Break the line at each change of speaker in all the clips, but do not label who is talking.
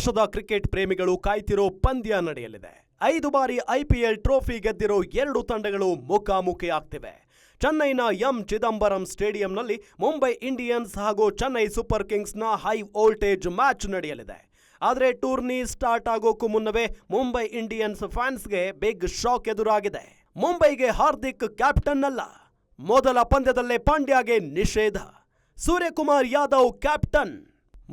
ದೇಶದ ಕ್ರಿಕೆಟ್ ಪ್ರೇಮಿಗಳು ಕಾಯ್ತಿರೋ ಪಂದ್ಯ ನಡೆಯಲಿದೆ. 5 ಬಾರಿ IPL ಟ್ರೋಫಿ ಗೆದ್ದಿರೋ 2 ತಂಡಗಳು ಮುಖಾಮುಖಿ ಆಗ್ತಿವೆ. ಚೆನ್ನೈನ ಎಂ ಚಿದಂಬರಂ ಸ್ಟೇಡಿಯಂನಲ್ಲಿ ಮುಂಬೈ ಇಂಡಿಯನ್ಸ್ ಹಾಗೂ ಚೆನ್ನೈ ಸೂಪರ್ ಕಿಂಗ್ಸ್ನ ಹೈ ವೋಲ್ಟೇಜ್ ಮ್ಯಾಚ್ ನಡೆಯಲಿದೆ. ಆದರೆ ಟೂರ್ನಿ ಸ್ಟಾರ್ಟ್ ಆಗೋಕ್ಕೂ ಮುನ್ನವೇ ಮುಂಬೈ ಇಂಡಿಯನ್ಸ್ ಫ್ಯಾನ್ಸ್ಗೆ ಬಿಗ್ ಶಾಕ್ ಎದುರಾಗಿದೆ. ಮುಂಬೈಗೆ ಹಾರ್ದಿಕ್ ಕ್ಯಾಪ್ಟನ್ ಅಲ್ಲ, ಮೊದಲ ಪಂದ್ಯದಲ್ಲೇ ಪಾಂಡ್ಯಗೆ ನಿಷೇಧ. ಸೂರ್ಯಕುಮಾರ್ ಯಾದವ್ ಕ್ಯಾಪ್ಟನ್.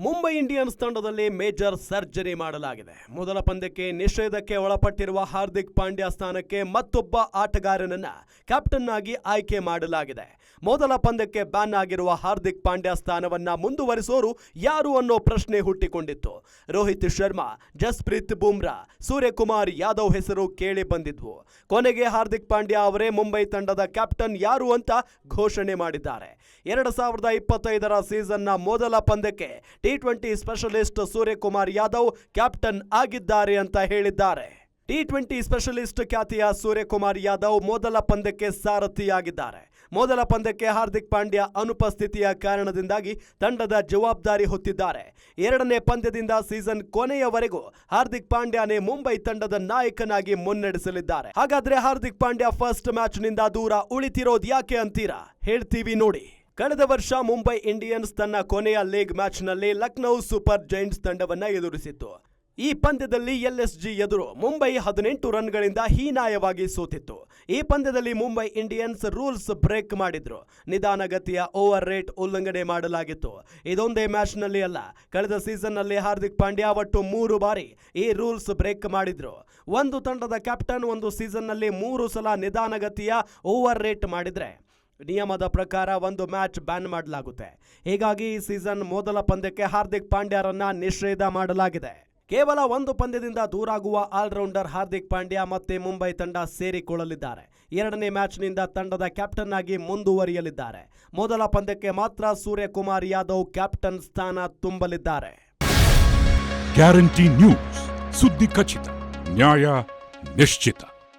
ಮುಂಬೈ ಇಂಡಿಯನ್ಸ್ ತಂಡದಲ್ಲಿ ಮೇಜರ್ ಸರ್ಜರಿ ಮಾಡಲಾಗಿದೆ. ಮೊದಲ ಪಂದ್ಯಕ್ಕೆ ನಿಷೇಧಕ್ಕೆ ಒಳಪಟ್ಟಿರುವ ಹಾರ್ದಿಕ್ ಪಾಂಡ್ಯ ಸ್ಥಾನಕ್ಕೆ ಮತ್ತೊಬ್ಬ ಆಟಗಾರನನ್ನ ಕ್ಯಾಪ್ಟನ್ ಆಗಿ ಆಯ್ಕೆ ಮಾಡಲಾಗಿದೆ. ಮೊದಲ ಪಂದ್ಯಕ್ಕೆ ಬ್ಯಾನ್ ಆಗಿರುವ ಹಾರ್ದಿಕ್ ಪಾಂಡ್ಯ ಸ್ಥಾನವನ್ನ ಮುಂದುವರಿಸೋರು ಯಾರು ಅನ್ನೋ ಪ್ರಶ್ನೆ ಹುಟ್ಟಿಕೊಂಡಿತ್ತು. ರೋಹಿತ್ ಶರ್ಮಾ, ಜಸ್ಪ್ರೀತ್ ಬುಮ್ರಾ, ಸೂರ್ಯಕುಮಾರ್ ಯಾದವ್ ಹೆಸರು ಕೇಳಿ ಬಂದಿದ್ವು. ಕೊನೆಗೆ ಹಾರ್ದಿಕ್ ಪಾಂಡ್ಯ ಅವರೇ ಮುಂಬೈ ತಂಡದ ಕ್ಯಾಪ್ಟನ್ ಯಾರು ಅಂತ ಘೋಷಣೆ ಮಾಡಿದ್ದಾರೆ. 2025ರ ಸೀಸನ್ನ ಮೊದಲ ಪಂದ್ಯಕ್ಕೆ T20 specialist Suryakumar Yadav captain ಆಗಿದ್ದಾರೆ ಅಂತ ಹೇಳಿದ್ದಾರೆ. T20 ಸ್ಪೆಷಲಿಸ್ಟ್ ಖ್ಯಾತಿಯ ಸೂರ್ಯಕುಮಾರ್ ಯಾದವ್ ಮೊದಲ ಪಂದ್ಯಕ್ಕೆ ಸಾರಥಿಯಾಗಿದ್ದಾರೆ. ಮೊದಲ ಪಂದ್ಯಕ್ಕೆ ಹಾರ್ದಿಕ್ ಪಾಂಡ್ಯ ಅನುಪಸ್ಥಿತಿಯ ಕಾರಣದಿಂದಾಗಿ ತಂಡದ ಜವಾಬ್ದಾರಿ ಹೊತ್ತಿದ್ದಾರೆ. 2ನೇ ಪಂದ್ಯದಿಂದ ಸೀಸನ್ ಕೊನೆಯವರೆಗೂ ಹಾರ್ದಿಕ್ ಪಾಂಡ್ಯನೇ ಮುಂಬೈ ತಂಡದ ನಾಯಕನಾಗಿ ಮುನ್ನಡೆಸಲಿದ್ದಾರೆ. ಹಾಗಾದ್ರೆ ಹಾರ್ದಿಕ್ ಪಾಂಡ್ಯ ಫಸ್ಟ್ ಮ್ಯಾಚ್ನಿಂದ ದೂರ ಉಳಿತಿರೋದು ಯಾಕೆ ಅಂತೀರಾ? ಹೇಳ್ತೀವಿ ನೋಡಿ. ಕಳೆದ ವರ್ಷ ಮುಂಬೈ ಇಂಡಿಯನ್ಸ್ ತನ್ನ ಕೊನೆಯ ಲೀಗ್ ಮ್ಯಾಚ್ನಲ್ಲಿ ಲಕ್ನೌ ಸೂಪರ್ ಜೈಂಟ್ಸ್ ತಂಡವನ್ನ ಎದುರಿಸಿತ್ತು. ಈ ಪಂದ್ಯದಲ್ಲಿ LSG ಎದುರು ಮುಂಬೈ 18 ರನ್ಗಳಿಂದ ಹೀನಾಯವಾಗಿ ಸೋತಿತ್ತು. ಈ ಪಂದ್ಯದಲ್ಲಿ ಮುಂಬೈ ಇಂಡಿಯನ್ಸ್ ರೂಲ್ಸ್ ಬ್ರೇಕ್ ಮಾಡಿದ್ರು. ನಿಧಾನಗತಿಯ ಓವರ್ ರೇಟ್ ಉಲ್ಲಂಘನೆ ಮಾಡಲಾಗಿತ್ತು. ಇದೊಂದೇ ಮ್ಯಾಚ್ನಲ್ಲಿ ಅಲ್ಲ, ಕಳೆದ ಸೀಸನ್ನಲ್ಲಿ ಹಾರ್ದಿಕ್ ಪಾಂಡ್ಯ ಒಟ್ಟು 3 ಬಾರಿ ಈ ರೂಲ್ಸ್ ಬ್ರೇಕ್ ಮಾಡಿದ್ರು. ಒಂದು ತಂಡದ ಕ್ಯಾಪ್ಟನ್ ಒಂದು ಸೀಸನ್ನಲ್ಲಿ 3 ಸಲ ನಿಧಾನಗತಿಯ ಓವರ್ ರೇಟ್ ಮಾಡಿದ್ರೆ ನಿಯಮದ ಪ್ರಕಾರ ಒಂದು ಮ್ಯಾಚ್ ಬ್ಯಾನ್ ಮಾಡಲಾಗುತ್ತೆ. ಹೀಗಾಗಿ ಈ ಸೀಸನ್ ಮೊದಲ ಪಂದ್ಯಕ್ಕೆ ಹಾರ್ದಿಕ್ ಪಾಂಡ್ಯರನ್ನ ನಿಷೇಧ ಮಾಡಲಾಗಿದೆ. ಕೇವಲ ಒಂದು ಪಂದ್ಯದಿಂದ ದೂರಾಗುವ ಆಲ್ರೌಂಡರ್ ಹಾರ್ದಿಕ್ ಪಾಂಡ್ಯ ಮತ್ತೆ ಮುಂಬೈ ತಂಡ ಸೇರಿಕೊಳ್ಳಲಿದ್ದಾರೆ. 2ನೇ ಮ್ಯಾಚ್ನಿಂದ ತಂಡದ ಕ್ಯಾಪ್ಟನ್ ಆಗಿ ಮುಂದುವರಿಯಲಿದ್ದಾರೆ. ಮೊದಲ ಪಂದ್ಯಕ್ಕೆ ಮಾತ್ರ ಸೂರ್ಯಕುಮಾರ್ ಯಾದವ್ ಕ್ಯಾಪ್ಟನ್ ಸ್ಥಾನ ತುಂಬಲಿದ್ದಾರೆ.
ಗ್ಯಾರಂಟಿ ನ್ಯೂಸ್, ಸುದ್ದಿ ಖಚಿತ, ನ್ಯಾಯ ನಿಶ್ಚಿತ.